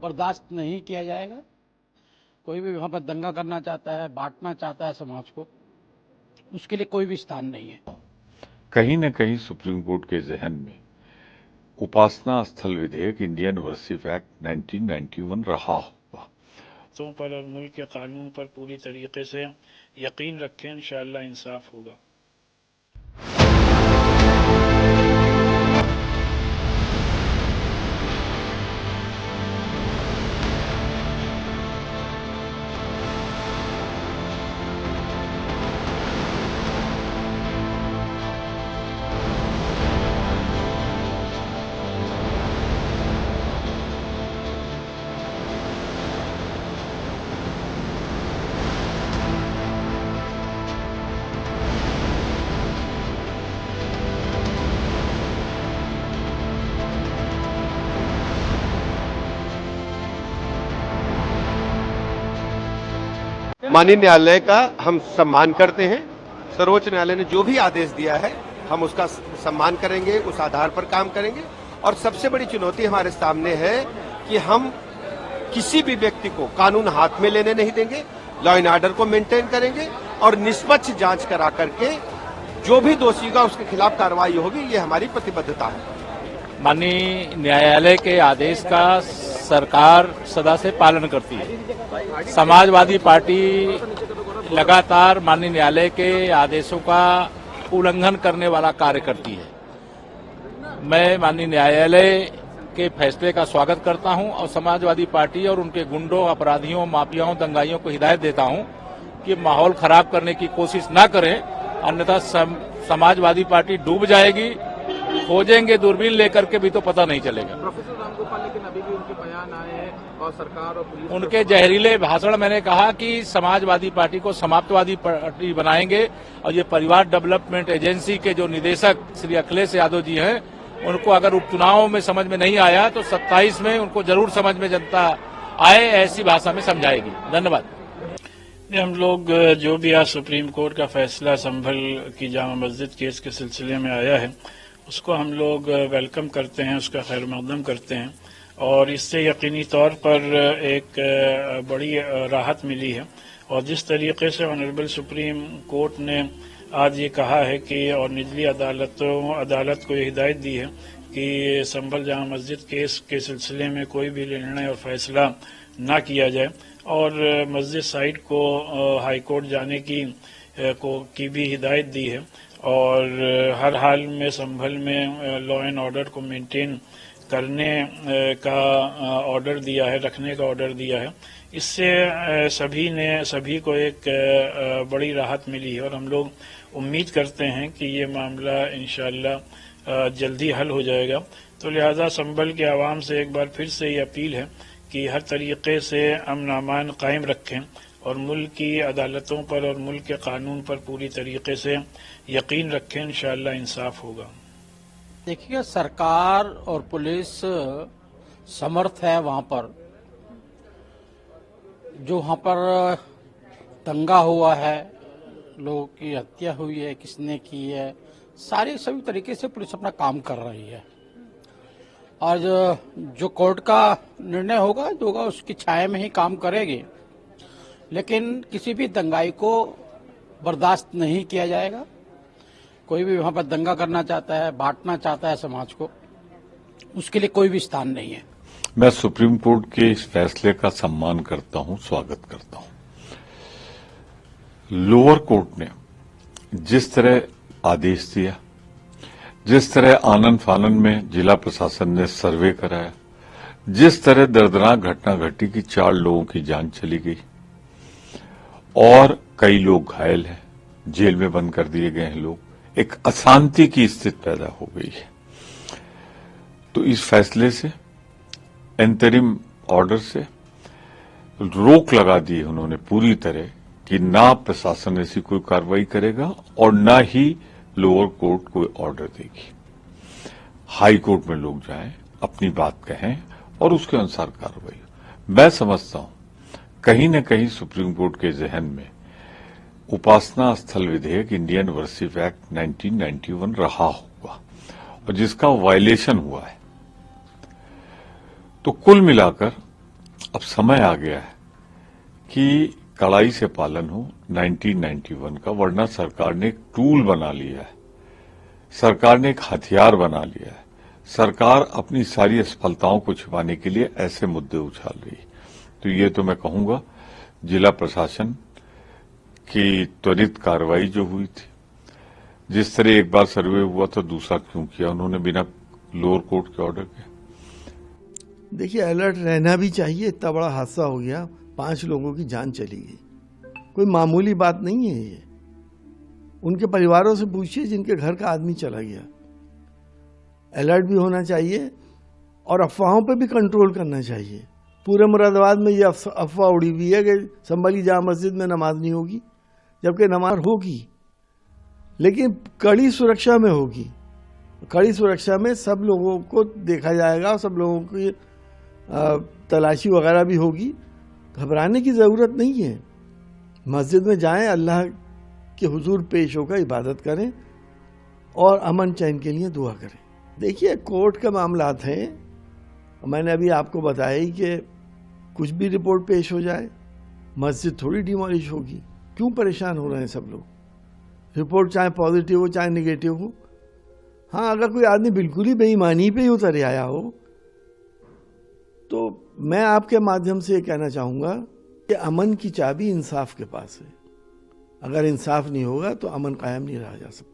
बर्दाश्त नहीं किया जाएगा। कोई भी वहां पर दंगा करना चाहता है, बांटना चाहता है समाज को, उसके लिए कोई भी स्थान नहीं है। कहीं न कहीं सुप्रीम कोर्ट के जहन में उपासना स्थल विधेयक इंडियन वर्शिप एक्ट 1991 रहा होगा। पर और मुल्क के कानून पर पूरी तरीके से यकीन रखें, इंशाअल्लाह इंसाफ होगा। माननीय न्यायालय का हम सम्मान करते हैं। सर्वोच्च न्यायालय ने जो भी आदेश दिया है हम उसका सम्मान करेंगे, उस आधार पर काम करेंगे। और सबसे बड़ी चुनौती हमारे सामने है कि हम किसी भी व्यक्ति को कानून हाथ में लेने नहीं देंगे, लॉ एंड ऑर्डर को मेंटेन करेंगे और निष्पक्ष जांच करा करके जो भी दोषी होगा उसके खिलाफ कार्रवाई होगी, ये हमारी प्रतिबद्धता है। माननीय न्यायालय के आदेश का सरकार सदा से पालन करती है। समाजवादी पार्टी लगातार माननीय न्यायालय के आदेशों का उल्लंघन करने वाला कार्य करती है। मैं माननीय न्यायालय के फैसले का स्वागत करता हूं और समाजवादी पार्टी और उनके गुंडों, अपराधियों, माफियाओं, दंगाइयों को हिदायत देता हूं कि माहौल खराब करने की कोशिश न करें, अन्यथा समाजवादी पार्टी डूब जाएगी। खोजेंगे दूरबीन लेकर के भी तो पता नहीं चलेगा। प्रोफेसर रामगोपाल लेकिन अभी भी उनके बयान आए हैं और सरकार और पुलिस उनके जहरीले भाषण, मैंने कहा कि समाजवादी पार्टी को समाप्तवादी पार्टी बनाएंगे और ये परिवार डेवलपमेंट एजेंसी के जो निदेशक श्री अखिलेश यादव जी हैं, उनको अगर उपचुनाव में समझ में नहीं आया तो 27 में उनको जरूर समझ में जनता आए, ऐसी भाषा में समझाएगी। धन्यवाद। हम लोग जो भी आज सुप्रीम कोर्ट का फैसला संभल की जामा मस्जिद केस के सिलसिले में आया है उसको हम लोग वेलकम करते हैं, उसका खैर मकदम करते हैं और इससे यकीनी तौर पर एक बड़ी राहत मिली है। और जिस तरीके से ऑनरेबल सुप्रीम कोर्ट ने आज ये कहा है कि और निचली अदालत को ये हिदायत दी है कि संभल जामा मस्जिद केस के सिलसिले में कोई भी निर्णय और फैसला ना किया जाए और मस्जिद साइट को हाई कोर्ट जाने की भी हिदायत दी है और हर हाल में संभल में लॉ एंड ऑर्डर को मेंटेन करने का ऑर्डर दिया है, रखने का ऑर्डर दिया है। इससे सभी को एक बड़ी राहत मिली है और हम लोग उम्मीद करते हैं कि ये मामला इंशाअल्लाह जल्दी हल हो जाएगा। तो लिहाजा संभल के आवाम से एक बार फिर से ये अपील है कि हर तरीके से अमन अमान कायम रखें और मुल्क की अदालतों पर और मुल्क के कानून पर पूरी तरीके से यकीन रखें, इंशाअल्लाह इंसाफ होगा। देखिए, सरकार और पुलिस समर्थ है। वहां पर जो वहां पर दंगा हुआ है, लोगों की हत्या हुई है, किसने की है, सभी तरीके से पुलिस अपना काम कर रही है और जो कोर्ट का निर्णय होगा उसकी छाया में ही काम करेगी। लेकिन किसी भी दंगाई को बर्दाश्त नहीं किया जाएगा। कोई भी वहां पर दंगा करना चाहता है, बांटना चाहता है समाज को, उसके लिए कोई भी स्थान नहीं है। मैं सुप्रीम कोर्ट के इस फैसले का सम्मान करता हूं, स्वागत करता हूं। लोअर कोर्ट ने जिस तरह आदेश दिया, जिस तरह आनन फानन में जिला प्रशासन ने सर्वे कराया, जिस तरह दर्दनाक घटना घटी कि 4 लोगों की जान चली गई और कई लोग घायल हैं, जेल में बंद कर दिए गए हैं लोग, एक अशांति की स्थिति पैदा हो गई है। तो इस फैसले से, इंतरिम ऑर्डर से रोक लगा दी उन्होंने पूरी तरह कि ना प्रशासन ऐसी कोई कार्रवाई करेगा और ना ही लोअर कोर्ट कोई ऑर्डर देगी। हाई कोर्ट में लोग जाएं, अपनी बात कहें और उसके अनुसार कार्रवाई। मैं समझता हूं कहीं न कहीं सुप्रीम कोर्ट के जहन में उपासना स्थल विधेयक इंडियन वर्शिप एक्ट 1991 रहा होगा और जिसका वायलेशन हुआ है। तो कुल मिलाकर अब समय आ गया है कि कड़ाई से पालन हो 1991 का, वरना सरकार ने एक टूल बना लिया है, सरकार ने एक हथियार बना लिया है। सरकार अपनी सारी असफलताओं को छिपाने के लिए ऐसे मुद्दे उछाल रही है। तो ये तो मैं कहूंगा जिला प्रशासन की त्वरित कार्रवाई जो हुई थी, जिस तरह एक बार सर्वे हुआ था दूसरा क्यों किया उन्होंने बिना लोअर कोर्ट के ऑर्डर के। देखिए, अलर्ट रहना भी चाहिए। इतना बड़ा हादसा हो गया, 5 लोगों की जान चली गई, कोई मामूली बात नहीं है ये। उनके परिवारों से पूछिए जिनके घर का आदमी चला गया। अलर्ट भी होना चाहिए और अफवाहों पे भी कंट्रोल करना चाहिए। पूरे मुरादाबाद में ये अफवाह उड़ी हुई है कि संभली जामा मस्जिद में नमाज नहीं होगी, जबकि नमाज होगी, लेकिन कड़ी सुरक्षा में होगी। कड़ी सुरक्षा में सब लोगों को देखा जाएगा, सब लोगों की तलाशी वगैरह भी होगी। घबराने की ज़रूरत नहीं है। मस्जिद में जाएं, अल्लाह के हुजूर पेश होकर इबादत करें और अमन चैन के लिए दुआ करें। देखिए, कोर्ट का मामला थे, मैंने अभी आपको बताया ही कि कुछ भी रिपोर्ट पेश हो जाए मस्जिद थोड़ी डिमोलिश होगी। क्यों परेशान हो रहे हैं सब लोग? रिपोर्ट चाहे पॉजिटिव हो चाहे निगेटिव हो। हाँ, अगर कोई आदमी बिल्कुल ही बेईमानी पे ही उतर आया हो तो मैं आपके माध्यम से ये कहना चाहूँगा कि अमन की चाबी इंसाफ के पास है। अगर इंसाफ नहीं होगा तो अमन कायम नहीं रहा जा सकता।